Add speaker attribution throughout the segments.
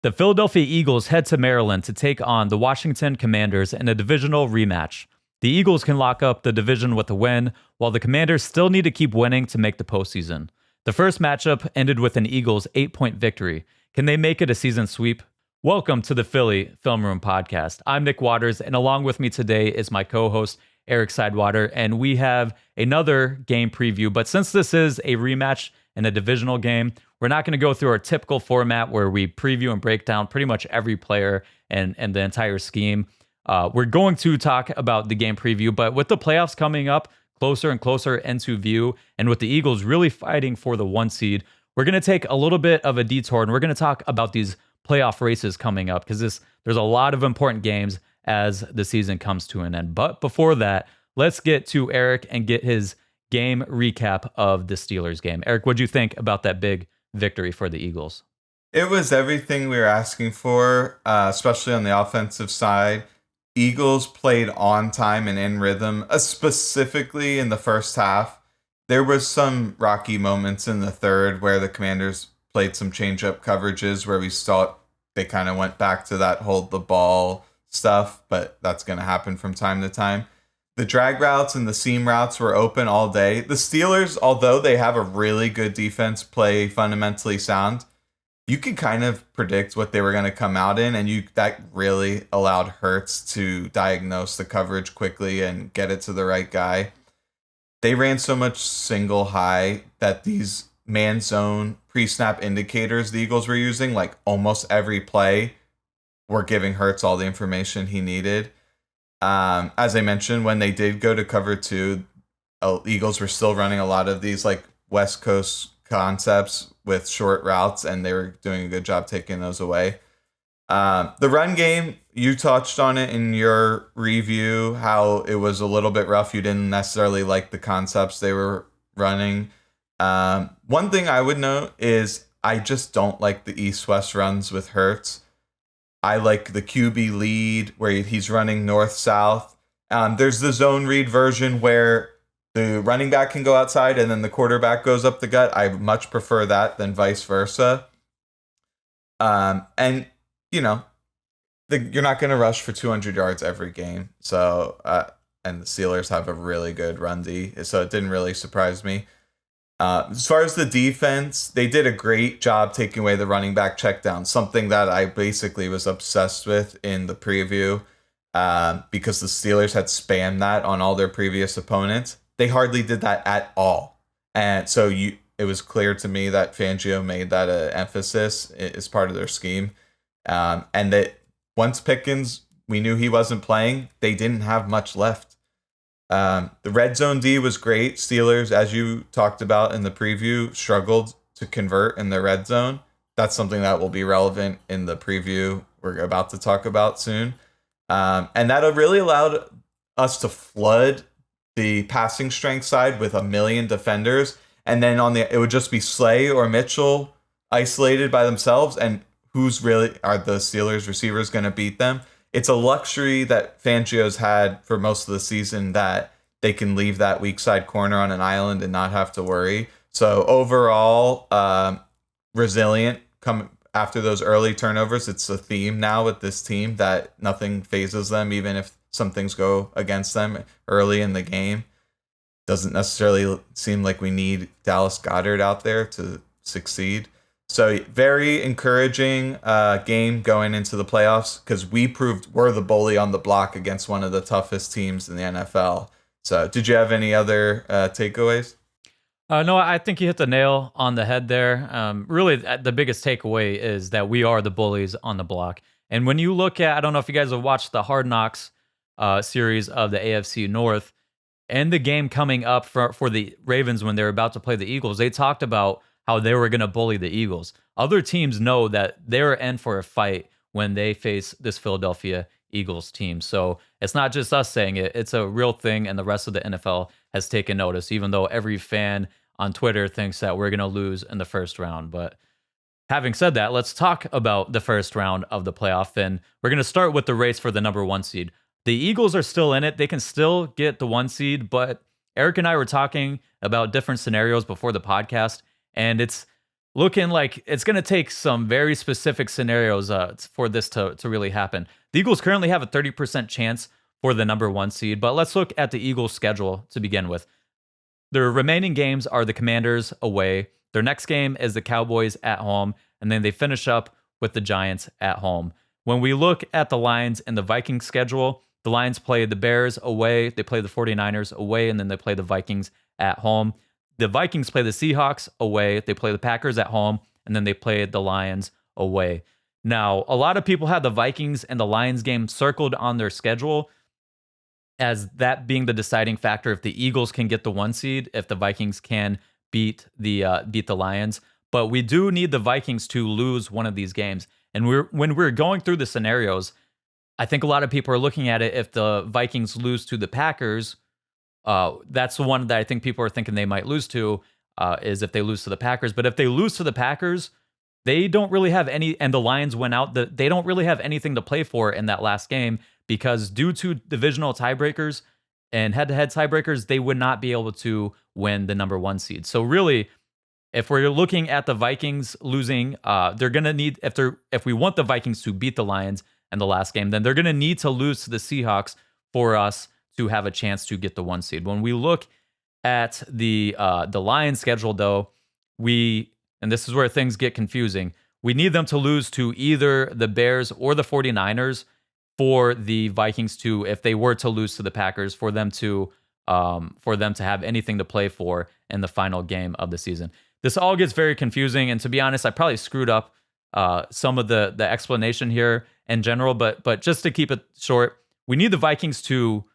Speaker 1: The Philadelphia Eagles head to Maryland to take on the Washington Commanders in a divisional rematch. The Eagles can lock up the division with a win, while the Commanders still need to keep winning to make the postseason. The first matchup ended with an Eagles 8-point victory. Can they make it a season sweep? Welcome to the Philly Film Room Podcast. I'm Nick Waters, and along with me today is my co-host, Eric Sidewater, and we have another game preview. But since this is a rematch and a divisional game, we're not going to go through our typical format where we preview and break down pretty much every player and the entire scheme. We're going to talk about the game preview, but with the playoffs coming up closer and closer into view, and with the Eagles really fighting for the 1 seed, we're going to take a little bit of a detour, and we're going to talk about these playoff races coming up, because there's a lot of important games as the season comes to an end. But before that, let's get to Eric and get his game recap of the Steelers game. Eric, what'd you think about that big victory for the Eagles?
Speaker 2: It was everything we were asking for, especially on the offensive side. Eagles played on time and in rhythm, specifically in the first half. There was some rocky moments in the third where the Commanders played some change-up coverages where we thought they kind of went back to that hold the ball stuff, but that's going to happen from time to time. The drag routes and the seam routes were open all day. The Steelers, although they have a really good defense, play fundamentally sound. You could kind of predict what they were going to come out in, and that really allowed Hurts to diagnose the coverage quickly and get it to the right guy. They ran so much single high that these man zone pre-snap indicators the Eagles were using, like almost every play, were giving Hurts all the information he needed. As I mentioned, when they did go to cover 2, Eagles were still running a lot of these like West Coast concepts with short routes, and they were doing a good job taking those away. The run game, you touched on it in your review, how it was a little bit rough. You didn't necessarily like the concepts they were running. One thing I would note is I just don't like the east-west runs with Hurts. I like the QB lead where he's running north-south. There's the zone read version where the running back can go outside and then the quarterback goes up the gut. I much prefer that than vice versa. And, you know, you're not going to rush for 200 yards every game. So, and the Steelers have a really good run D, so it didn't really surprise me. As far as the defense, they did a great job taking away the running back checkdown, something that I basically was obsessed with in the preview because the Steelers had spammed that on all their previous opponents. They hardly did that at all. And so it was clear to me that Fangio made that an emphasis as part of their scheme. And that once Pickens, we knew he wasn't playing, they didn't have much left. The red zone D was great. Steelers, as you talked about in the preview, struggled to convert in the red zone. That's something that will be relevant in the preview we're about to talk about soon. And that really allowed us to flood the passing strength side with 1 million defenders. And then it would just be Slay or Mitchell isolated by themselves. And who's really are the Steelers receivers going to beat them? It's a luxury that Fangio's had for most of the season that they can leave that weak side corner on an island and not have to worry. So overall, resilient come after those early turnovers. It's a theme now with this team that nothing phases them, even if some things go against them early in the game. Doesn't necessarily seem like we need Dallas Goedert out there to succeed. So very encouraging game going into the playoffs because we proved we're the bully on the block against one of the toughest teams in the NFL. So did you have any other takeaways?
Speaker 1: No, I think you hit the nail on the head there. Really, the biggest takeaway is that we are the bullies on the block. And when you look at, I don't know if you guys have watched the Hard Knocks series of the AFC North, and the game coming up for the Ravens when they're about to play the Eagles, they talked about how they were going to bully the Eagles. Other teams know that they're in for a fight when they face this Philadelphia Eagles team. So it's not just us saying it, it's a real thing, and the rest of the NFL has taken notice, even though every fan on Twitter thinks that we're going to lose in the first round. But having said that, let's talk about the first round of the playoff, and we're going to start with the race for the number 1 seed. The Eagles are still in it. They can still get the 1 seed, but Eric and I were talking about different scenarios before the podcast, and it's looking like it's going to take some very specific scenarios for this to really happen. The Eagles currently have a 30% chance for the number 1 seed, but let's look at the Eagles' schedule to begin with. Their remaining games are the Commanders away. Their next game is the Cowboys at home, and then they finish up with the Giants at home. When we look at the Lions and the Vikings schedule, the Lions play the Bears away, they play the 49ers away, and then they play the Vikings at home. The Vikings play the Seahawks away, they play the Packers at home, and then they play the Lions away. Now, a lot of people have the Vikings and the Lions game circled on their schedule as that being the deciding factor if the Eagles can get the 1 seed, if the Vikings can beat the Lions. But we do need the Vikings to lose one of these games. And when we're going through the scenarios, I think a lot of people are looking at it. If the Vikings lose to the Packers, that's the one that I think people are thinking they might lose to, is if they lose to the Packers. But if they lose to the Packers, they don't really have any, and the Lions went out, they don't really have anything to play for in that last game, because due to divisional tiebreakers and head-to-head tiebreakers, they would not be able to win the number 1 seed. So really, if we're looking at the Vikings losing, they're going to need, if we want the Vikings to beat the Lions in the last game, then they're going to need to lose to the Seahawks for us to have a chance to get the 1 seed. When we look at the Lions schedule, though, and this is where things get confusing, we need them to lose to either the Bears or the 49ers for the Vikings to, if they were to lose to the Packers, for them to have anything to play for in the final game of the season. This all gets very confusing, and to be honest, I probably screwed up some of the explanation here in general, but just to keep it short, we need the Vikings to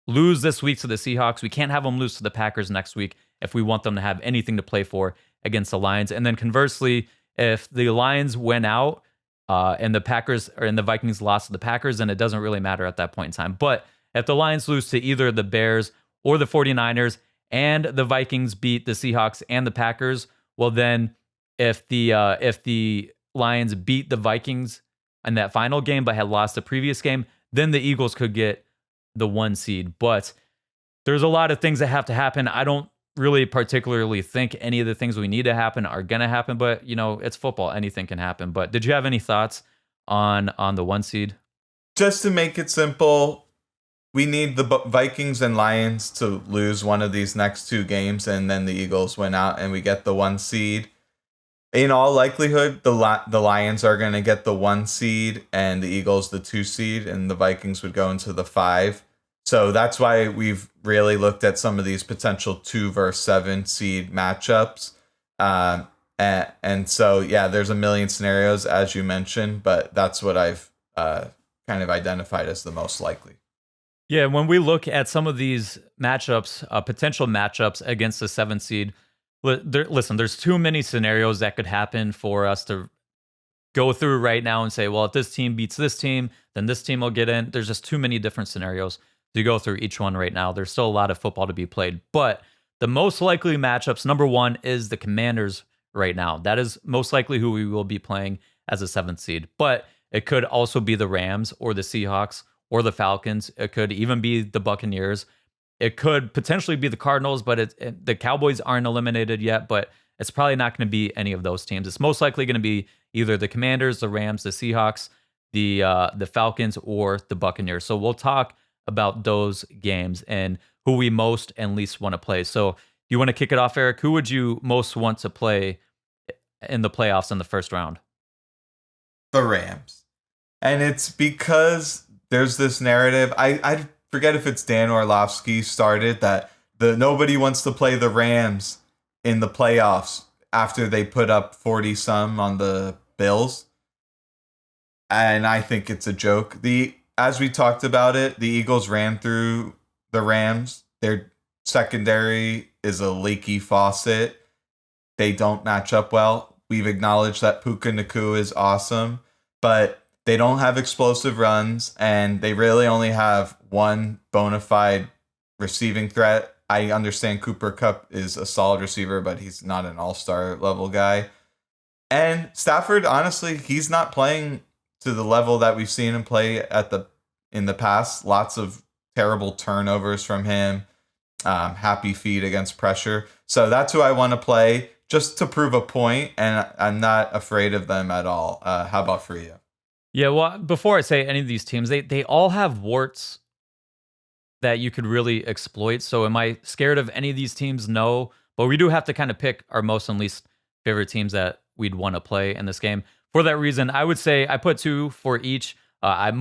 Speaker 1: lose this week to the Seahawks. We can't have them lose to the Packers next week if we want them to have anything to play for against the Lions. And then conversely, if the Lions win out and the Packers and the Vikings lost to the Packers, then it doesn't really matter at that point in time. But if the Lions lose to either the Bears or the 49ers and the Vikings beat the Seahawks and the Packers, well then if the Lions beat the Vikings in that final game but had lost the previous game, then the Eagles could get the 1 seed. But there's a lot of things that have to happen. I don't really particularly think any of the things we need to happen are going to happen, but it's football. Anything can happen. But did you have any thoughts on the 1 seed?
Speaker 2: Just to make it simple, we need the Vikings and Lions to lose one of these next 2 games, and then the Eagles win out and we get the 1 seed. In all likelihood, the Lions are going to get the 1 seed and the Eagles the 2 seed, and the Vikings would go into the 5. So that's why we've really looked at some of these potential 2 versus 7 seed matchups. And so, yeah, there's a million scenarios, as you mentioned, but that's what I've kind of identified as the most likely.
Speaker 1: Yeah, when we look at some of these matchups, potential matchups against the 7 seed, listen, there's too many scenarios that could happen for us to go through right now and say, well, if this team beats this team, then this team will get in. There's just too many different scenarios to go through each one right now. There's still a lot of football to be played, but the most likely matchups, number 1 is the Commanders right now. That is most likely who we will be playing as a 7th seed, but it could also be the Rams or the Seahawks or the Falcons. It could even be the Buccaneers. It could potentially be the Cardinals, but the Cowboys aren't eliminated yet, but it's probably not going to be any of those teams. It's most likely going to be either the Commanders, the Rams, the Seahawks, the Falcons, or the Buccaneers. So we'll talk about those games and who we most and least want to play. So you want to kick it off, Eric? Who would you most want to play in the playoffs in the first round?
Speaker 2: The Rams. And it's because there's this narrative. I forget if it's Dan Orlovsky started that nobody wants to play the Rams in the playoffs after they put up 40 some on the Bills. And I think it's a joke. As we talked about it, the Eagles ran through the Rams. Their secondary is a leaky faucet. They don't match up well. We've acknowledged that Puka Nacua is awesome, but they don't have explosive runs, and they really only have one bona fide receiving threat. I understand Cooper Kupp is a solid receiver, but he's not an all-star level guy. And Stafford, honestly, he's not playing to the level that we've seen him play in the past. Lots of terrible turnovers from him. Happy feet against pressure. So that's who I want to play. just to prove a point, and I'm not afraid of them at all. How about for you?
Speaker 1: Yeah, well, before I say any of these teams, they all have warts that you could really exploit. So am I scared of any of these teams? No. But we do have to kind of pick our most and least favorite teams that we'd want to play in this game. For that reason, I would say I put 2 for each. I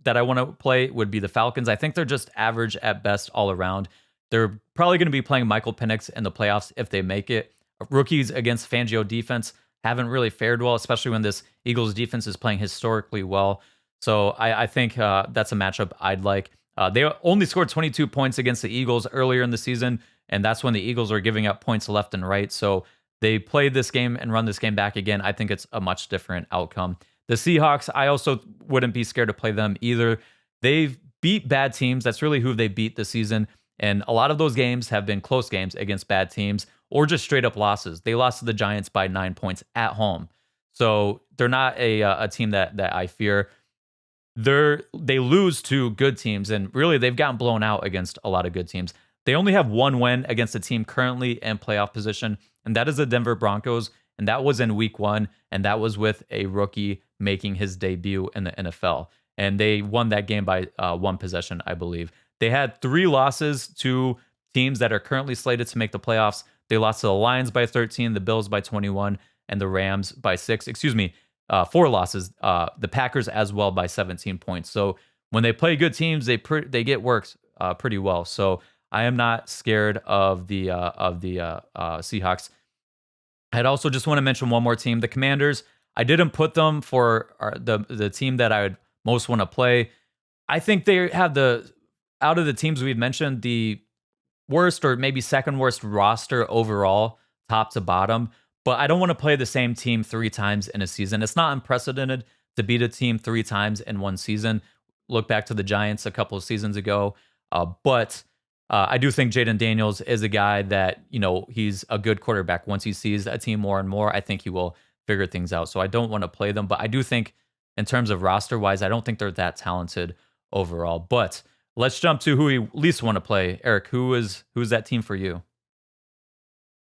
Speaker 1: that I want to play would be the Falcons. I think they're just average at best all around. They're probably going to be playing Michael Penix in the playoffs if they make it. Rookies against Fangio defense haven't really fared well, especially when this Eagles defense is playing historically well. So I think that's a matchup I'd like. They only scored 22 points against the Eagles earlier in the season, and that's when the Eagles are giving up points left and right. So they played this game and run this game back again. I think it's a much different outcome. The Seahawks, I also wouldn't be scared to play them either. They've beat bad teams. That's really who they beat this season. And a lot of those games have been close games against bad teams or just straight up losses. They lost to the Giants by 9 points at home. So they're not a team that I fear. They lose to good teams, and really they've gotten blown out against a lot of good teams. They only have 1 win against a team currently in playoff position, and that is the Denver Broncos, and that was in week 1, and that was with a rookie making his debut in the NFL. And they won that game by 1 possession, I believe. They had 3 losses to teams that are currently slated to make the playoffs. They lost to the Lions by 13, the Bills by 21, and the Rams by 6. 4 losses. The Packers as well by 17 points. So when they play good teams, they get worked pretty well. So I am not scared of the Seahawks. I'd also just want to mention one more team, the Commanders. I didn't put them for the team that I would most want to play. I think they have out of the teams we've mentioned, the worst or maybe second worst roster overall, top to bottom. But I don't want to play the same team 3 times in a season. It's not unprecedented to beat a team 3 times in one season. Look back to the Giants a couple of seasons ago. But I do think Jaden Daniels is a guy that, he's a good quarterback. Once he sees a team more and more, I think he will figure things out. So I don't want to play them. But I do think in terms of roster-wise, I don't think they're that talented overall. But let's jump to who we least want to play. Eric, who's that team for you?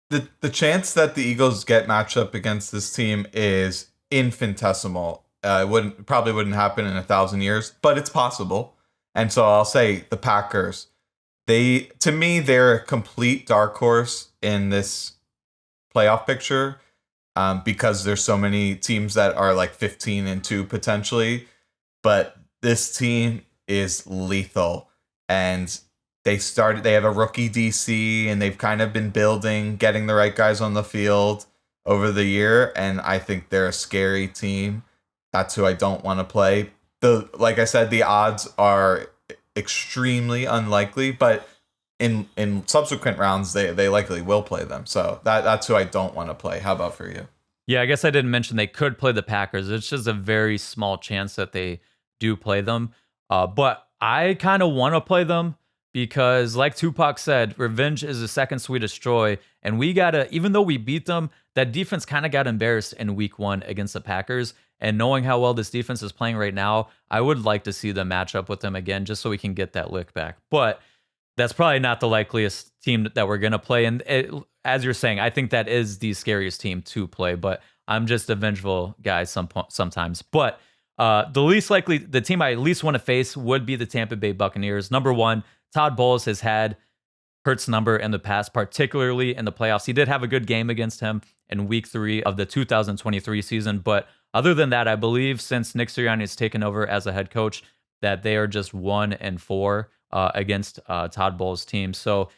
Speaker 2: The chance that the Eagles get matched up against this team is infinitesimal. It probably wouldn't happen in 1,000 years, but it's possible. And so I'll say the Packers. To me, they're a complete dark horse in this playoff picture because there's so many teams that are like 15-2 potentially, but this team is lethal. And they have a rookie DC, and they've kind of been building, getting the right guys on the field over the year. And I think they're a scary team. That's who I don't want to play. Like I said, the odds are extremely unlikely, but in subsequent rounds, they likely will play them. So that's who I don't want to play. How about for you?
Speaker 1: Yeah, I guess I didn't mention they could play the Packers. It's just a very small chance that they do play them. But I kind of want to play them because, like Tupac said, revenge is the second sweetest joy. And we even though we beat them, that defense kind of got embarrassed in week 1 against the Packers. And knowing how well this defense is playing right now, I would like to see them match up with them again just so we can get that lick back. But that's probably not the likeliest team that we're going to play. And as you're saying, I think that is the scariest team to play. But I'm just a vengeful guy sometimes. But the team I least want to face would be the Tampa Bay Buccaneers. Number 1, Todd Bowles has had Hurts' number in the past, particularly in the playoffs. He did have a good game against him in week 3 of the 2023 season. But other than that, I believe since Nick Sirianni has taken over as a head coach, that they are just 1-4 against Todd Bowles' team. So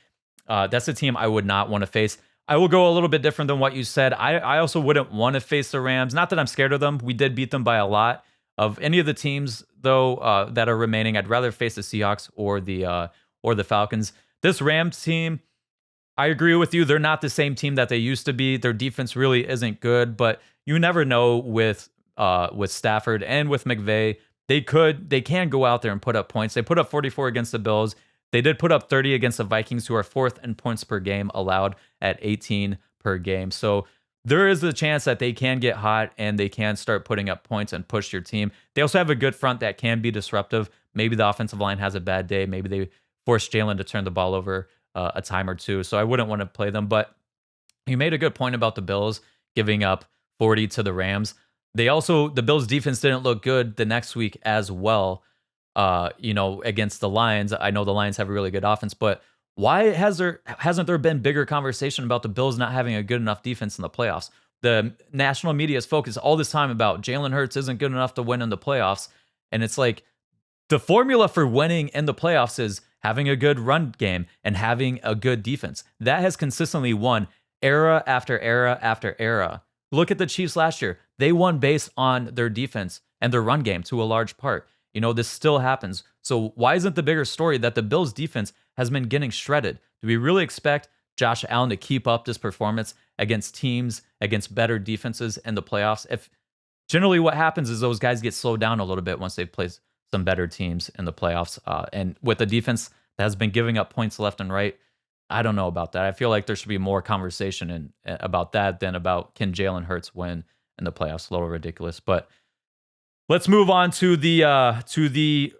Speaker 1: that's a team I would not want to face. I will go a little bit different than what you said. I also wouldn't want to face the Rams. Not that I'm scared of them. We did beat them by a lot. Of any of the teams, though, that are remaining, I'd rather face the Seahawks or the Falcons. This Rams team, I agree with you. They're not the same team that they used to be. Their defense really isn't good, but you never know with Stafford and with McVay. They can go out there and put up points. They put up 44 against the Bills. They did put up 30 against the Vikings, who are 4th in points per game, allowed at 18 per game. So there is a chance that they can get hot and they can start putting up points and push your team. They also have a good front that can be disruptive. Maybe the offensive line has a bad day. Maybe they force Jalen to turn the ball over a time or two. So I wouldn't want to play them. But You made a good point about the Bills giving up 40 to the Rams. The Bills defense didn't look good the next week as well. Against the Lions. I know the Lions have a really good offense, but why hasn't there been bigger conversation about the Bills not having a good enough defense in the playoffs? The national media is focused all this time about Jalen Hurts isn't good enough to win in the playoffs, and it's like the formula for winning in the playoffs is having a good run game and having a good defense. That has consistently won era after era after era. Look at the Chiefs last year. They won based on their defense and their run game to a large part. This still happens. So why isn't the bigger story that the Bills defense has been getting shredded? Do we really expect Josh Allen to keep up this performance against teams, against better defenses in the playoffs? If generally what happens is those guys get slowed down a little bit once they've played some better teams in the playoffs. And with a defense that has been giving up points left and right, I don't know about that. I feel like there should be more conversation about that than about can Jalen Hurts win in the playoffs. A little ridiculous, but let's move on to the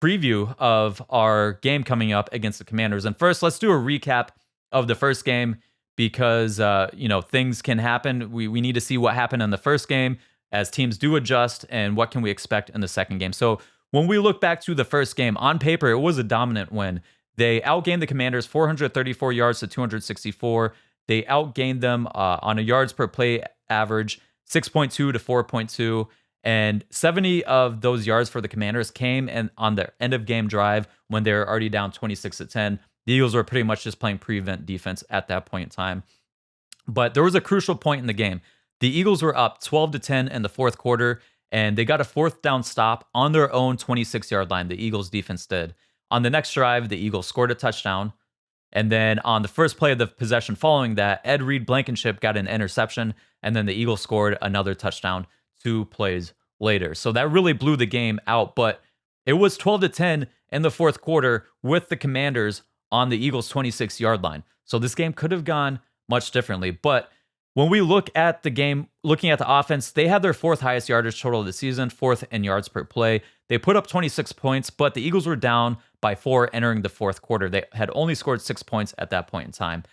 Speaker 1: preview of our game coming up against the Commanders. And first, let's do a recap of the first game because things can happen. We need to see what happened in the first game as teams do adjust and what can we expect in the second game. So when we look back to the first game, on paper, it was a dominant win. They outgained the Commanders 434 yards to 264. They outgained them on a yards per play average 6.2 to 4.2. And 70 of those yards for the Commanders came on their end of game drive when they were already down 26-10. The Eagles were pretty much just playing prevent defense at that point in time. But there was a crucial point in the game. The Eagles were up 12-10 in the fourth quarter, and they got a fourth down stop on their own 26-yard line. The Eagles defense did. On the next drive, the Eagles scored a touchdown. And then on the first play of the possession following that, Ed Reed Blankenship got an interception, and then the Eagles scored another touchdown 2 plays later. So that really blew the game out, but it was 12-10 in the fourth quarter with the Commanders on the Eagles' 26-yard line. So this game could have gone much differently. But when we look at the game, looking at the offense, they had their fourth highest yardage total of the season, fourth in yards per play. They put up 26 points, but the Eagles were down by 4 entering the fourth quarter. They had only scored 6 points at that point in time.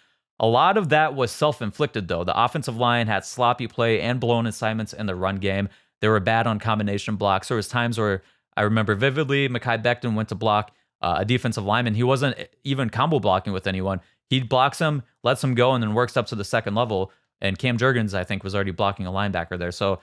Speaker 1: A lot of that was self-inflicted, though. The offensive line had sloppy play and blown assignments in the run game. They were bad on combination blocks. There was times where I remember vividly, Mekhi Becton went to block a defensive lineman. He wasn't even combo blocking with anyone. He blocks him, lets him go, and then works up to the second level. And Cam Jurgens, I think, was already blocking a linebacker there. So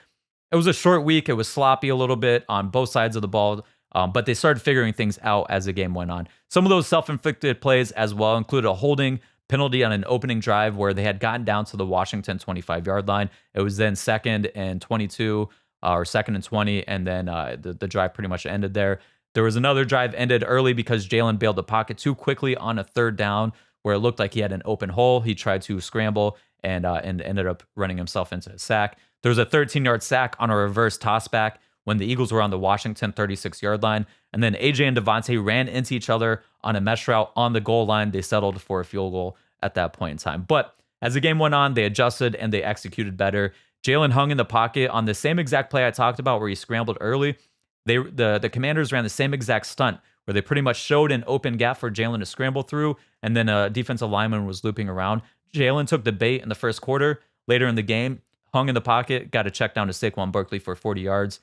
Speaker 1: it was a short week. It was sloppy a little bit on both sides of the ball, but they started figuring things out as the game went on. Some of those self-inflicted plays as well included a holding penalty on an opening drive where they had gotten down to the Washington 25-yard line. It was then 2nd and 22 or 2nd and 20, and then the drive pretty much ended there. There was another drive ended early because Jalen bailed the pocket too quickly on a third down where it looked like he had an open hole. He tried to scramble and ended up running himself into a sack. There was a 13-yard sack on a reverse tossback when the Eagles were on the Washington 36-yard line. And then AJ and Devontae ran into each other on a mesh route on the goal line. They settled for a field goal at that point in time. But as the game went on, they adjusted and they executed better. Jalen hung in the pocket on the same exact play I talked about where he scrambled early. The Commanders ran the same exact stunt where they pretty much showed an open gap for Jalen to scramble through, and then a defensive lineman was looping around. Jalen took the bait in the first quarter. Later in the game, hung in the pocket, got a check down to Saquon Barkley for 40 yards.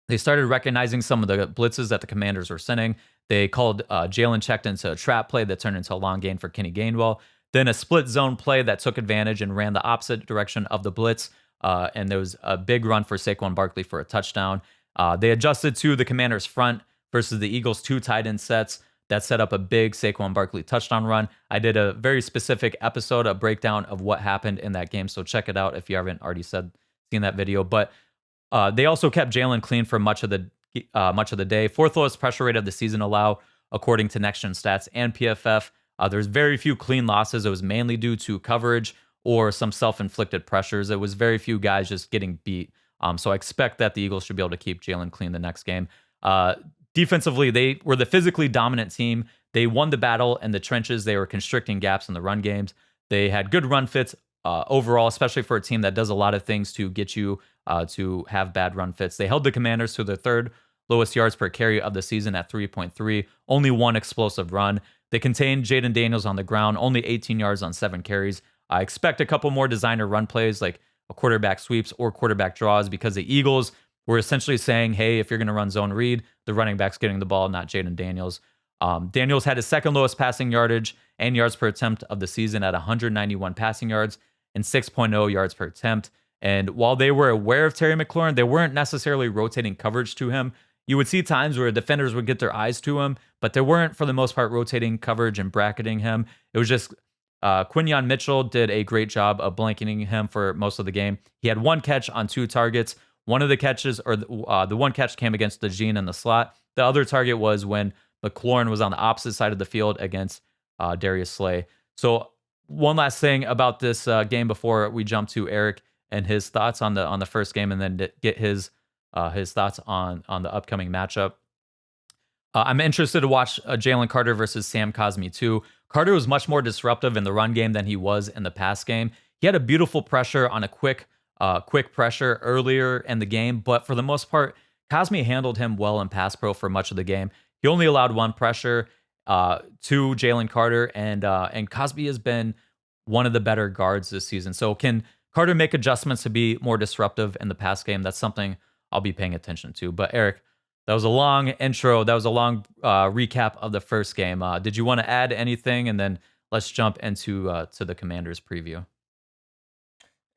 Speaker 1: They started recognizing some of the blitzes that the Commanders were sending. They called Jalen checked into a trap play that turned into a long gain for Kenny Gainwell. Then a split zone play that took advantage and ran the opposite direction of the blitz. And there was a big run for Saquon Barkley for a touchdown. They adjusted to the Commanders' front versus the Eagles' 2 tight end sets that set up a big Saquon Barkley touchdown run. I did a very specific episode, a breakdown of what happened in that game, so check it out if you haven't already seen that video. But they also kept Jalen clean for much of the day. Fourth lowest pressure rate of the season allowed, according to Next Gen Stats and PFF. There's very few clean losses. It was mainly due to coverage or some self-inflicted pressures. It was very few guys just getting beat. So I expect that the Eagles should be able to keep Jalen clean the next game. Defensively, they were the physically dominant team. They won the battle in the trenches. They were constricting gaps in the run games. They had good run fits overall, especially for a team that does a lot of things to get you to have bad run fits. They held the Commanders to their third lowest yards per carry of the season at 3.3, only one explosive run. They contained Jaden Daniels on the ground, only 18 yards on 7 carries. I expect a couple more designer run plays like a quarterback sweeps or quarterback draws because the Eagles were essentially saying, hey, if you're going to run zone read, the running back's getting the ball, not Jaden Daniels. Daniels had his second lowest passing yardage and yards per attempt of the season at 191 passing yards and 6.0 yards per attempt. And while they were aware of Terry McLaurin, they weren't necessarily rotating coverage to him. You would see times where defenders would get their eyes to him, but they weren't, for the most part, rotating coverage and bracketing him. It was just Quinyon Mitchell did a great job of blanketing him for most of the game. He had one catch on 2 targets. One of the catches, or the one catch came against DeJean in the slot. The other target was when McLaurin was on the opposite side of the field against Darius Slay. So one last thing about this game before we jump to Eric and his thoughts on the first game, and then get his thoughts on the upcoming matchup. I'm interested to watch Jalen Carter versus Sam Cosmi too. Carter was much more disruptive in the run game than he was in the pass game. He had a beautiful pressure on a quick pressure earlier in the game, but for the most part, Cosmi handled him well in pass pro for much of the game. He only allowed one pressure to Jalen Carter, and Cosmi has been one of the better guards this season. So can Carter make adjustments to be more disruptive in the pass game? That's something I'll be paying attention to. But Eric, that was a long intro. That was a long recap of the first game. Did you want to add anything? And then let's jump into to the Commanders preview.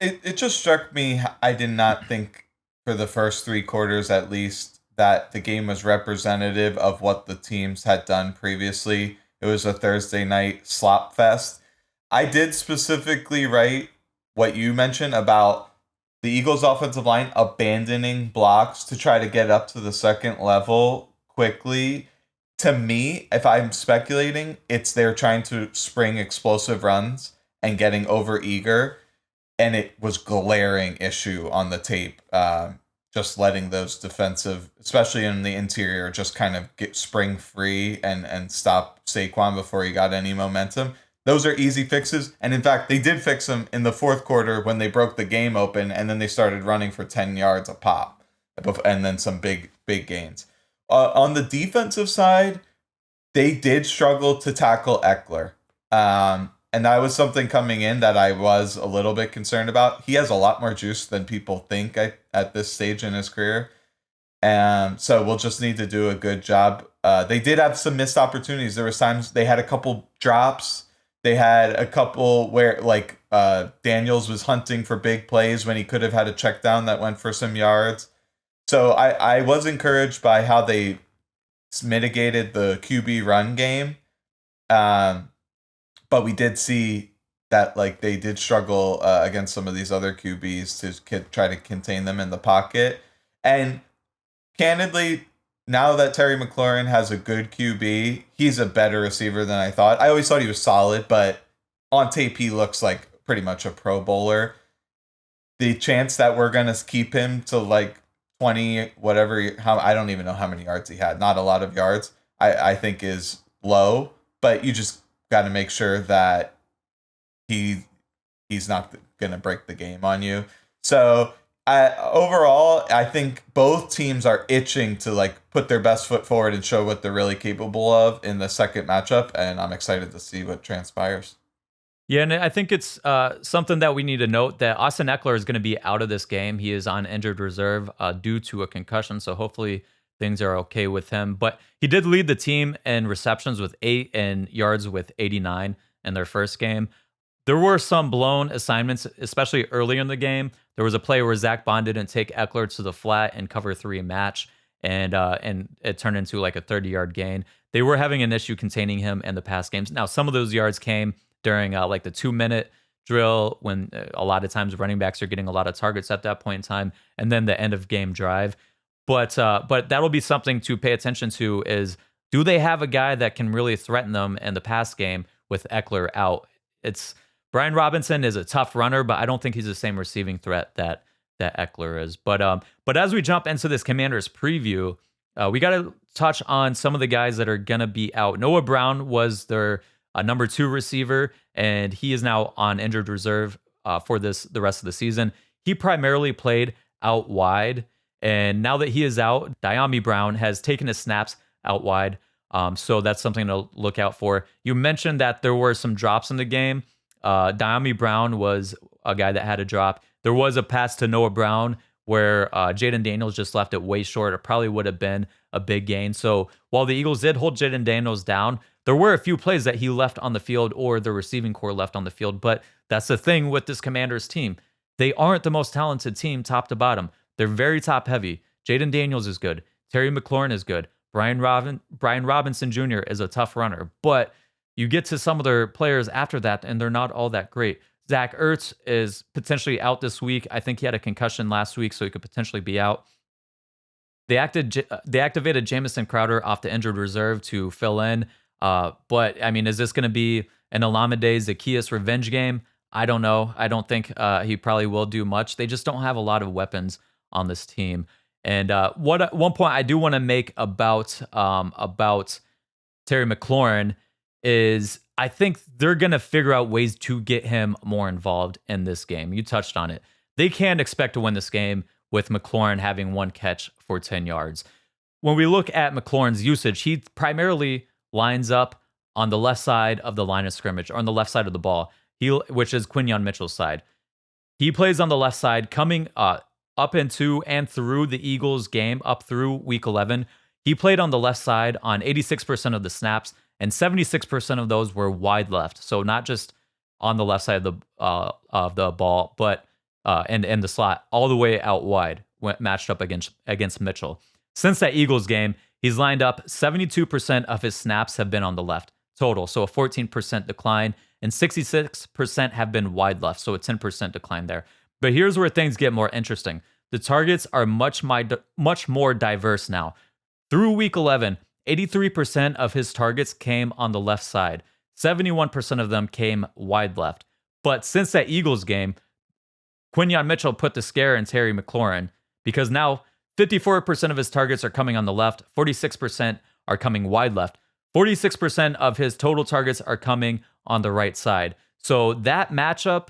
Speaker 2: It just struck me. I did not think for the first 3 quarters, at least, that the game was representative of what the teams had done previously. It was a Thursday night slop fest. I did specifically write what you mentioned about the Eagles' offensive line abandoning blocks to try to get up to the second level quickly. To me, if I'm speculating, it's they're trying to spring explosive runs and getting over eager. And it was glaring issue on the tape. Just letting those defensive, especially in the interior, just kind of get spring free and stop Saquon before he got any momentum. Those are easy fixes. And in fact, they did fix them in the fourth quarter when they broke the game open, and then they started running for 10 yards a pop, and then some big gains. On the defensive side, they did struggle to tackle Eckler. And that was something coming in that I was a little bit concerned about. He has a lot more juice than people think at this stage in his career. And so we'll just need to do a good job. They did have some missed opportunities. There was times they had a couple drops. They had a couple where Daniels was hunting for big plays when he could have had a check down that went for some yards. So I was encouraged by how they mitigated the QB run game. But we did see that they did struggle against some of these other QBs to try to contain them in the pocket. And candidly, now that Terry McLaurin has a good QB, he's a better receiver than I thought. I always thought he was solid, but on tape he looks like pretty much a Pro Bowler. The chance that we're going to keep him to 20, I don't even know how many yards he had. Not a lot of yards, I think is low, but you just got to make sure that he's not going to break the game on you. So overall, I think both teams are itching to put their best foot forward and show what they're really capable of in the second matchup, and I'm excited to see what transpires.
Speaker 1: Yeah, and I think it's something that we need to note that Austin Eckler is going to be out of this game. He is on injured reserve due to a concussion, so hopefully things are okay with him. But he did lead the team in receptions with 8 and yards with 89 in their first game. There were some blown assignments, especially early in the game. There was a play where Zach Bond didn't take Eckler to the flat and cover 3 match, and it turned into a 30-yard gain. They were having an issue containing him in the pass games. Now, some of those yards came during the 2-minute drill when a lot of times running backs are getting a lot of targets at that point in time, and then the end of game drive. But that'll be something to pay attention to is, do they have a guy that can really threaten them in the pass game with Eckler out? Brian Robinson is a tough runner, but I don't think he's the same receiving threat that Eckler is. But as we jump into this Commanders preview, we got to touch on some of the guys that are going to be out. Noah Brown was their number 2 receiver, and he is now on injured reserve for the rest of the season. He primarily played out wide, and now that he is out, Dyami Brown has taken his snaps out wide. So that's something to look out for. You mentioned that there were some drops in the game. Diami Brown was a guy that had a drop. There was a pass to Noah Brown where Jaden Daniels just left it way short. It probably would have been a big gain. So while the Eagles did hold Jaden Daniels down, there were a few plays that he left on the field or the receiving core left on the field. But that's the thing with this Commanders team. They aren't the most talented team top to bottom. They're very top heavy. Jaden Daniels is good. Terry McLaurin is good. Brian Robinson Jr. is a tough runner. But you get to some of their players after that, and they're not all that great. Zach Ertz is potentially out this week. I think he had a concussion last week, so he could potentially be out. They activated Jamison Crowder off the injured reserve to fill in. But, I mean, is this going to be an Olamide Zaccheaus revenge game? I don't know. I don't think he probably will do much. They just don't have a lot of weapons on this team. And one point I do want to make about Terry McLaurin is I think they're going to figure out ways to get him more involved in this game. You touched on it. They can't expect to win this game with McLaurin having one catch for 10 yards. When we look at McLaurin's usage, he primarily lines up on the left side of the line of scrimmage, or on the left side of the ball, which is Quinyon Mitchell's side. He plays on the left side, coming up into and through the Eagles game, up through week 11. He played on the left side on 86% of the snaps, and 76% of those were wide left. So not just on the left side of the ball, but in the slot, all the way out wide, matched up against Mitchell. Since that Eagles game, he's lined up 72% of his snaps have been on the left total, so a 14% decline, and 66% have been wide left, so a 10% decline there. But here's where things get more interesting. The targets are much more diverse now. Through week 11, 83% of his targets came on the left side. 71% of them came wide left. But since that Eagles game, Quinyon Mitchell put the scare in Terry McLaurin, because now 54% of his targets are coming on the left, 46% are coming wide left, 46% of his total targets are coming on the right side. So that matchup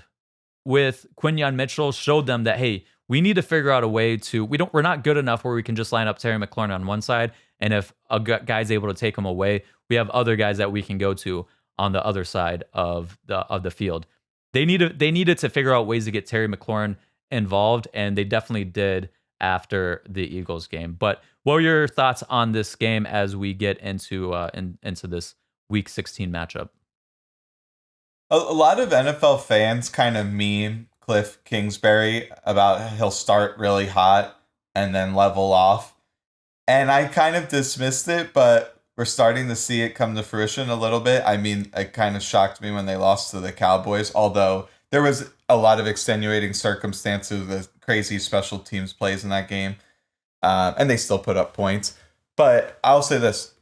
Speaker 1: with Quinyon Mitchell showed them that, hey, we need to figure out a way to, we're not good enough where we can just line up Terry McLaurin on one side, and if a guy's able to take him away, we have other guys that we can go to on the other side of the field. They needed to figure out ways to get Terry McLaurin involved, and they definitely did after the Eagles game. But what were your thoughts on this game as we get into this Week 16 matchup?
Speaker 2: A lot of NFL fans kind of meme Cliff Kingsbury about he'll start really hot and then level off. And I kind of dismissed it, but we're starting to see it come to fruition a little bit. I mean, it kind of shocked me when they lost to the Cowboys, although there was a lot of extenuating circumstances with crazy special teams plays in that game. And they still put up points. But I'll say this.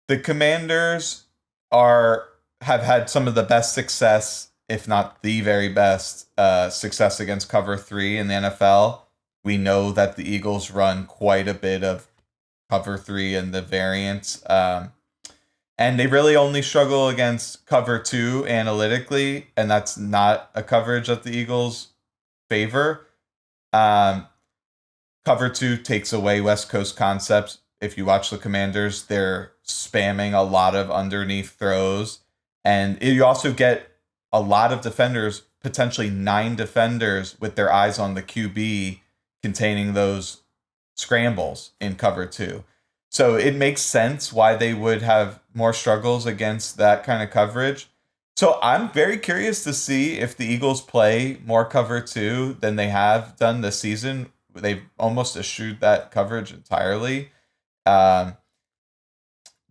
Speaker 2: The Commanders have had some of the best success, if not the very best success against cover 3 in the NFL. We know that the Eagles run quite a bit of cover 3 and the variants. And they really only struggle against cover 2 analytically, and that's not a coverage that the Eagles favor. Cover 2 takes away West Coast concepts. If you watch the Commanders, they're spamming a lot of underneath throws. And you also get a lot of defenders, potentially 9 defenders with their eyes on the QB containing those scrambles in cover 2. So it makes sense why they would have more struggles against that kind of coverage. So I'm very curious to see if the Eagles play more cover 2 than they have done this season. They've almost eschewed that coverage entirely.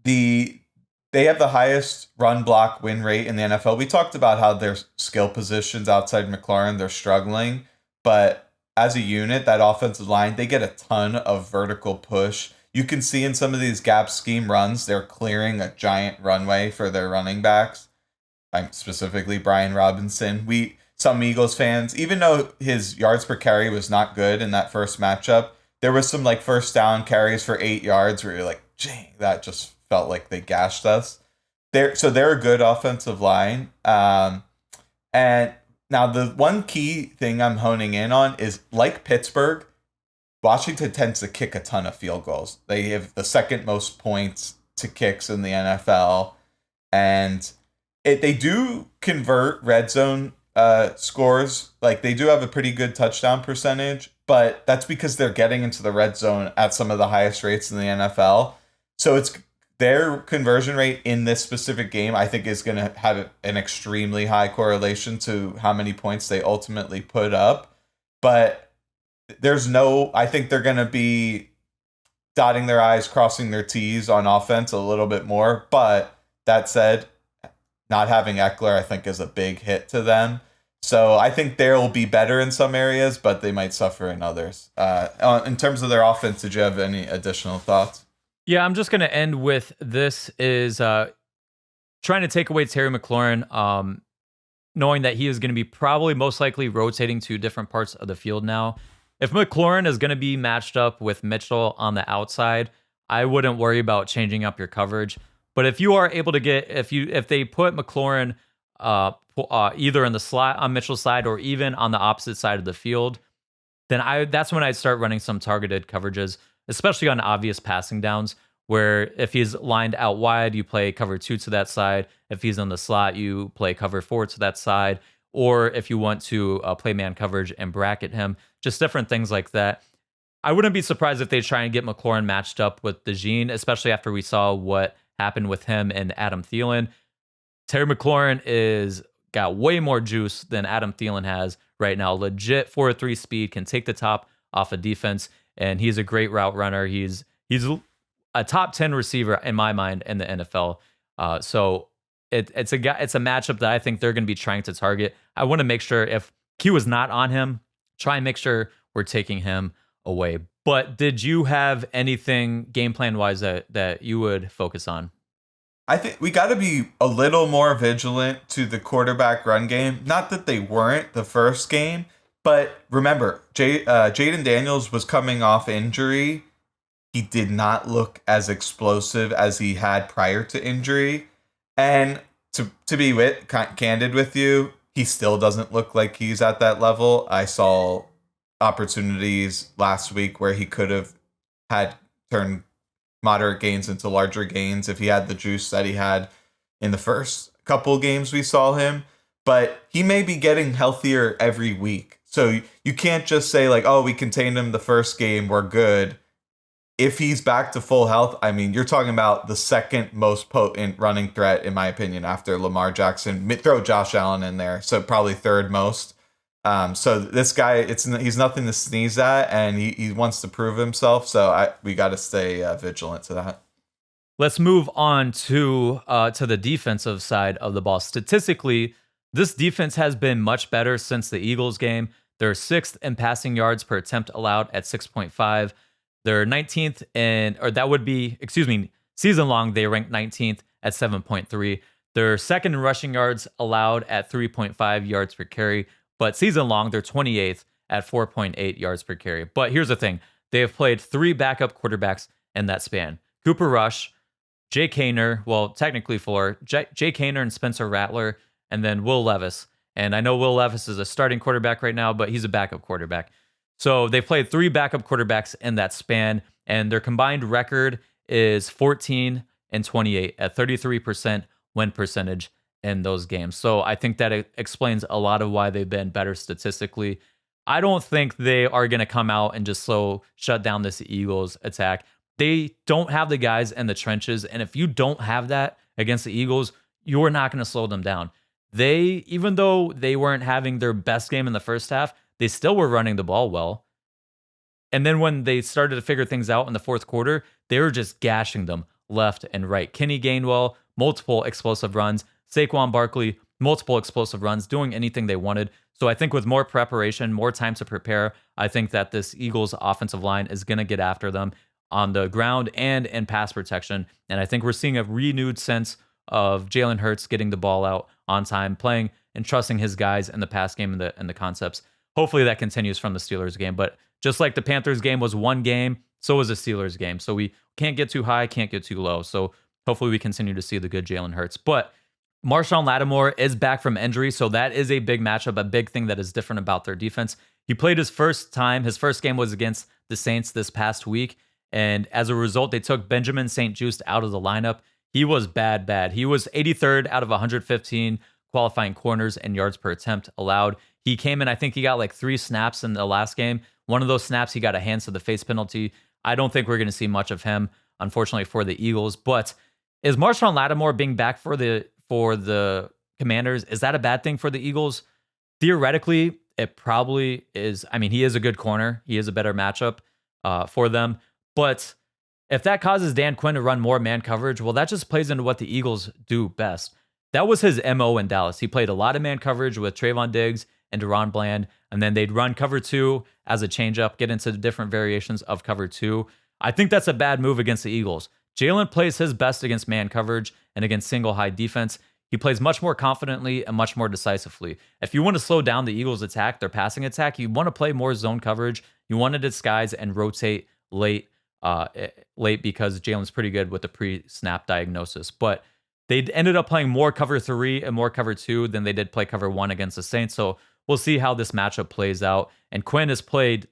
Speaker 2: They have the highest run block win rate in the NFL. We talked about how their skill positions outside McLaurin, they're struggling. But as a unit, that offensive line, they get a ton of vertical push. You can see in some of these gap scheme runs, they're clearing a giant runway for their running backs. Specifically, Brian Robinson. Some Eagles fans, even though his yards per carry was not good in that first matchup, there was some like first down carries for 8 yards where you're like, dang, that just felt like they gashed us. They're a good offensive line. And now the one key thing I'm honing in on is, like Pittsburgh, Washington tends to kick a ton of field goals. They have the second most points to kicks in the NFL. And They do convert red zone scores. Like they do have a pretty good touchdown percentage, but that's because they're getting into the red zone at some of the highest rates in the NFL. So it's their conversion rate in this specific game, I think, is going to have an extremely high correlation to how many points they ultimately put up. But I think they're going to be dotting their I's, crossing their T's on offense a little bit more. But that said, not having Eckler, I think, is a big hit to them. So I think they'll be better in some areas, but they might suffer in others. In terms of their offense, did you have any additional thoughts?
Speaker 1: Yeah, I'm just going to end with this is trying to take away Terry McLaurin, knowing that he is going to be probably most likely rotating to different parts of the field now. If McLaurin is going to be matched up with Mitchell on the outside, I wouldn't worry about changing up your coverage. But if you are able to get, if they put McLaurin either in the slot on Mitchell's side or even on the opposite side of the field, then that's when I'd start running some targeted coverages, especially on obvious passing downs, where if he's lined out wide, you play cover 2 to that side. If he's in the slot, you play cover 4 to that side. Or if you want to play man coverage and bracket him, just different things like that. I wouldn't be surprised if they try and get McLaurin matched up with DeJean, especially after we saw what happened with him and Adam Thielen. Terry McLaurin got way more juice than Adam Thielen has right now. Legit 4.3 speed, can take the top off a defense, and he's a great route runner. He's a top 10 receiver in my mind in the NFL. So it's a matchup that I think they're going to be trying to target. I want to make sure if Q is not on him, try and make sure we're taking him away. But did you have anything game plan wise that you would focus on?
Speaker 2: I think we got to be a little more vigilant to the quarterback run game. Not that they weren't the first game, but remember, Jaden Daniels was coming off injury. He did not look as explosive as he had prior to injury. And to be candid with you, he still doesn't look like he's at that level. I saw opportunities last week where he could have had turned moderate gains into larger gains if he had the juice that he had in the first couple games we saw him. But he may be getting healthier every week. So you can't just say like, oh, we contained him the first game, we're good. If he's back to full health, I mean, you're talking about the second most potent running threat, in my opinion, after Lamar Jackson. Throw Josh Allen in there, so probably third most. So this guy, he's nothing to sneeze at, and he wants to prove himself. So we got to stay vigilant to that.
Speaker 1: Let's move on to the defensive side of the ball. Statistically, this defense has been much better since the Eagles game. They're 6th in passing yards per attempt allowed at 6.5. They're 19th season long, they ranked 19th at 7.3. They're 2nd in rushing yards allowed at 3.5 yards per carry, but season long, they're 28th at 4.8 yards per carry. But here's the thing. They have played 3 backup quarterbacks in that span. Cooper Rush, Jay Kaner, well, technically 4, Jay Kaner and Spencer Rattler, and then Will Levis. And I know Will Levis is a starting quarterback right now, but he's a backup quarterback. So they played 3 backup quarterbacks in that span, and their combined record is 14 and 28 at 33% win percentage in those games. So I think that explains a lot of why they've been better statistically. I don't think they are going to come out and just shut down this Eagles attack. They don't have the guys in the trenches, and if you don't have that against the Eagles, you're not going to slow them down. Even though they weren't having their best game in the first half, they still were running the ball well. And then when they started to figure things out in the fourth quarter, they were just gashing them left and right. Kenny Gainwell, multiple explosive runs. Saquon Barkley, multiple explosive runs, doing anything they wanted. So I think with more preparation, more time to prepare, I think that this Eagles offensive line is going to get after them on the ground and in pass protection. And I think we're seeing a renewed sense of Jalen Hurts getting the ball out on time, playing and trusting his guys in the pass game and the concepts. Hopefully that continues from the Steelers game. But just like the Panthers game was one game, so was the Steelers game. So we can't get too high, can't get too low. So hopefully we continue to see the good Jalen Hurts. But Marshawn Lattimore is back from injury, so that is a big matchup, a big thing that is different about their defense. He played his first game was against the Saints this past week, and as a result, they took Benjamin St. Juste out of the lineup. he was bad, bad. He was 83rd out of 115 qualifying corners and yards per attempt allowed. He came in, I think he got like 3 snaps in the last game. One of those snaps, he got a hands to the face penalty. I don't think we're going to see much of him, unfortunately, for the Eagles. But is Marshawn Lattimore being back for the Commanders, is that a bad thing for the Eagles? Theoretically, it probably is. I mean, he is a good corner. He is a better matchup for them. But if that causes Dan Quinn to run more man coverage, well, that just plays into what the Eagles do best. That was his MO in Dallas. He played a lot of man coverage with Trayvon Diggs and Deron Bland, and then they'd run cover 2 as a changeup, get into the different variations of cover 2. I think that's a bad move against the Eagles. Jalen plays his best against man coverage and against single high defense. He plays much more confidently and much more decisively. If you want to slow down the Eagles' attack, their passing attack, you want to play more zone coverage. You want to disguise and rotate late because Jalen's pretty good with the pre-snap diagnosis. But they ended up playing more cover 3 and more cover 2 than they did play cover 1 against the Saints. So we'll see how this matchup plays out. And Quinn has played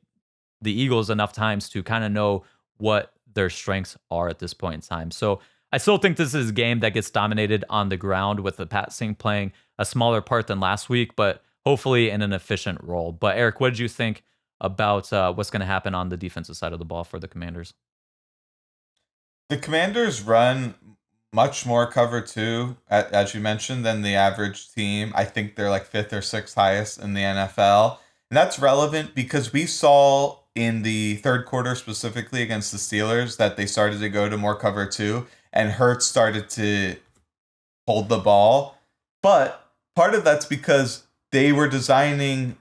Speaker 1: the Eagles enough times to kind of know what their strengths are at this point in time. So I still think this is a game that gets dominated on the ground with the passing playing a smaller part than last week, but hopefully in an efficient role. But Eric, what did you think about what's going to happen on the defensive side of the ball for the Commanders?
Speaker 2: The Commanders run much more cover 2, as you mentioned, than the average team. I think they're like 5th or 6th highest in the NFL. And that's relevant because we saw in the third quarter specifically against the Steelers that they started to go to more cover 2 and Hurts started to hold the ball. But part of that's because they were designing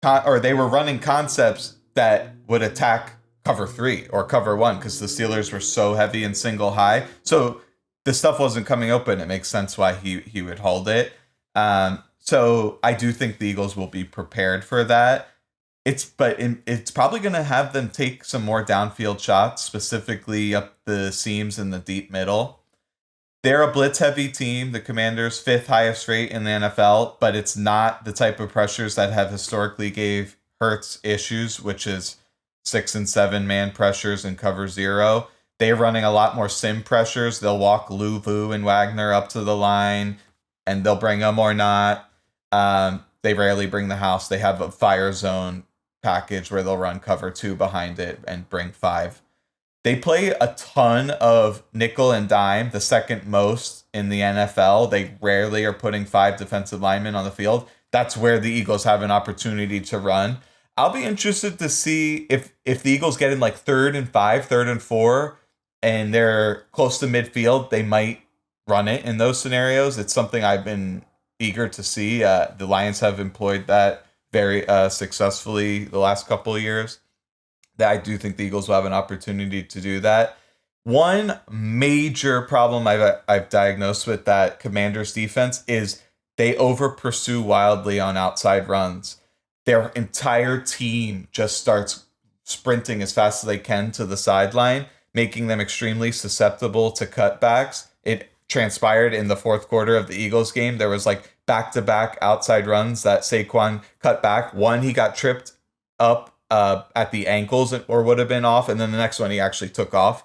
Speaker 2: or they were running concepts that would attack cover 3 or cover 1 because the Steelers were so heavy in single high. So the stuff wasn't coming open. It makes sense why he would hold it. So I do think the Eagles will be prepared for that. It's probably going to have them take some more downfield shots, specifically up the seams in the deep middle. They're a blitz-heavy team, the Commanders' 5th highest rate in the NFL, but it's not the type of pressures that have historically gave Hurts issues, which is 6 and 7 man pressures and cover 0. They're running a lot more sim pressures. They'll walk Lou Vu and Wagner up to the line, and they'll bring them or not. They rarely bring the house. They have a fire zone package where they'll run cover 2 behind it and bring 5. They play a ton of nickel and dime, the second most in the NFL. They rarely are putting 5 defensive linemen on the field. That's where the Eagles have an opportunity to run. I'll be interested to see if the Eagles get in like 3rd and 5, 3rd and 4, and they're close to midfield, they might run it in those scenarios. It's something I've been eager to see. The Lions have employed that very successfully the last couple of years. That I do think the Eagles will have an opportunity to do that. One major problem I've diagnosed with that Commanders defense is they over pursue wildly on outside runs. Their entire team just starts sprinting as fast as they can to the sideline, making them extremely susceptible to cutbacks. It transpired in the fourth quarter of the Eagles game. There was like back-to-back outside runs that Saquon cut back. One, he got tripped up at the ankles or would have been off, and then the next one he actually took off.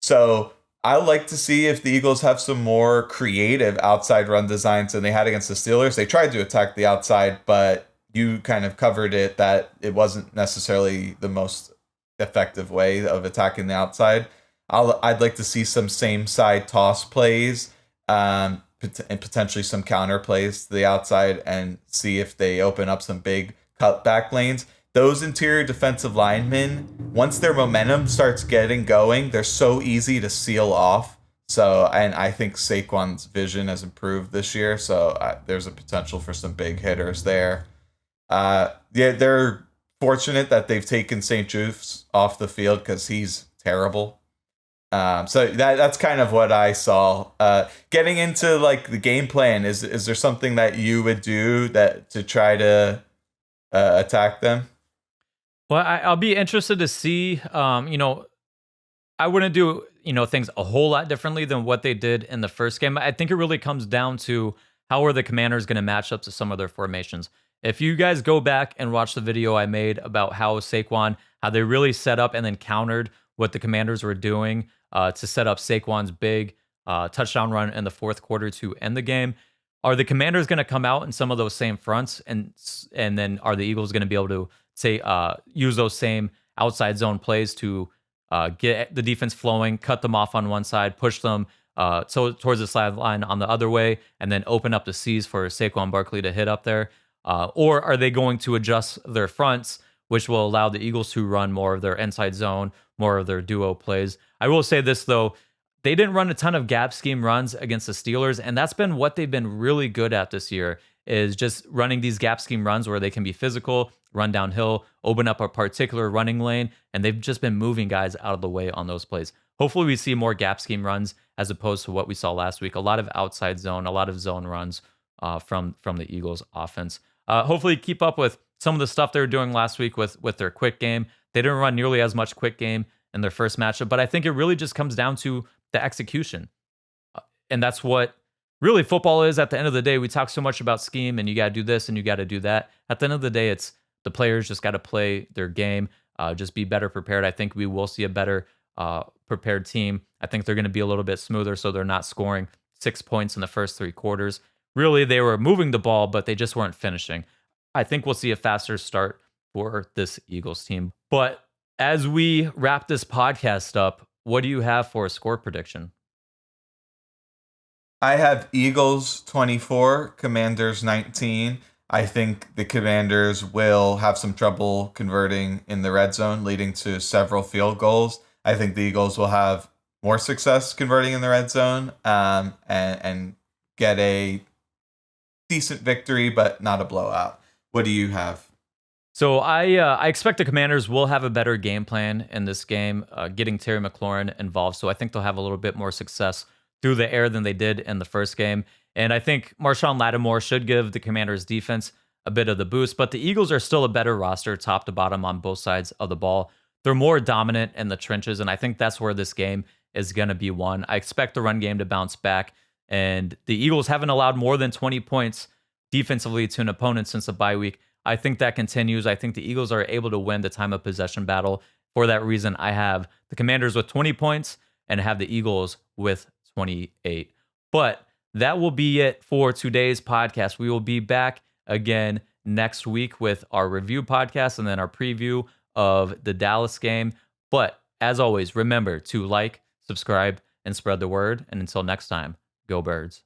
Speaker 2: So I like to see if the Eagles have some more creative outside run designs than they had against the Steelers. They tried to attack the outside, but you kind of covered it that it wasn't necessarily the most effective way of attacking the outside. I'd like to see some same side toss plays and potentially some counter plays to the outside and see if they open up some big cutback lanes. Those interior defensive linemen, once their momentum starts getting going, they're so easy to seal off. So, and I think Saquon's vision has improved this year, so there's a potential for some big hitters there. Yeah, they're fortunate that they've taken St. Juste's off the field because he's terrible. So that's kind of what I saw. Getting into like the game plan, is there something that you would do that to try to attack them?
Speaker 1: Well, I'll be interested to see. I wouldn't do things a whole lot differently than what they did in the first game. I think it really comes down to how are the Commanders going to match up to some of their formations. If you guys go back and watch the video I made about how they really set up and then countered what the Commanders were doing to set up Saquon's big touchdown run in the fourth quarter to end the game. Are the Commanders going to come out in some of those same fronts, and then are the Eagles going to be able to say use those same outside zone plays to get the defense flowing, cut them off on one side, push them towards the sideline on the other way, and then open up the seas for Saquon Barkley to hit up there? Or are they going to adjust their fronts, which will allow the Eagles to run more of their inside zone, more of their duo plays? I will say this, though. They didn't run a ton of gap scheme runs against the Steelers, and that's been what they've been really good at this year, is just running these gap scheme runs where they can be physical, run downhill, open up a particular running lane, and they've just been moving guys out of the way on those plays. Hopefully we see more gap scheme runs as opposed to what we saw last week. A lot of outside zone, a lot of zone runs from the Eagles offense. Hopefully keep up with some of the stuff they were doing last week with their quick game. They didn't run nearly as much quick game in their first matchup, but I think it really just comes down to the execution. And that's what really football is at the end of the day. We talk so much about scheme and you got to do this and you got to do that. At the end of the day, it's the players just got to play their game, just be better prepared. I think we will see a better prepared team. I think they're going to be a little bit smoother so they're not scoring 6 points in the first 3 quarters. Really, they were moving the ball, but they just weren't finishing. I think we'll see a faster start for this Eagles team. But as we wrap this podcast up, what do you have for a score prediction?
Speaker 2: I have Eagles 24, Commanders 19. I think the Commanders will have some trouble converting in the red zone, leading to several field goals. I think the Eagles will have more success converting in the red zone and get a decent victory, but not a blowout. What do you have?
Speaker 1: So I expect the Commanders will have a better game plan in this game, getting Terry McLaurin involved. So I think they'll have a little bit more success through the air than they did in the first game. And I think Marshawn Lattimore should give the Commanders defense a bit of the boost. But the Eagles are still a better roster top to bottom on both sides of the ball. They're more dominant in the trenches. And I think that's where this game is going to be won. I expect the run game to bounce back. And the Eagles haven't allowed more than 20 points defensively to an opponent since the bye week. I think that continues. I think the Eagles are able to win the time of possession battle. For that reason, I have the Commanders with 20 points and have the Eagles with 28. But that will be it for today's podcast. We will be back again next week with our review podcast and then our preview of the Dallas game. But as always, remember to like, subscribe, and spread the word. And until next time, go Birds.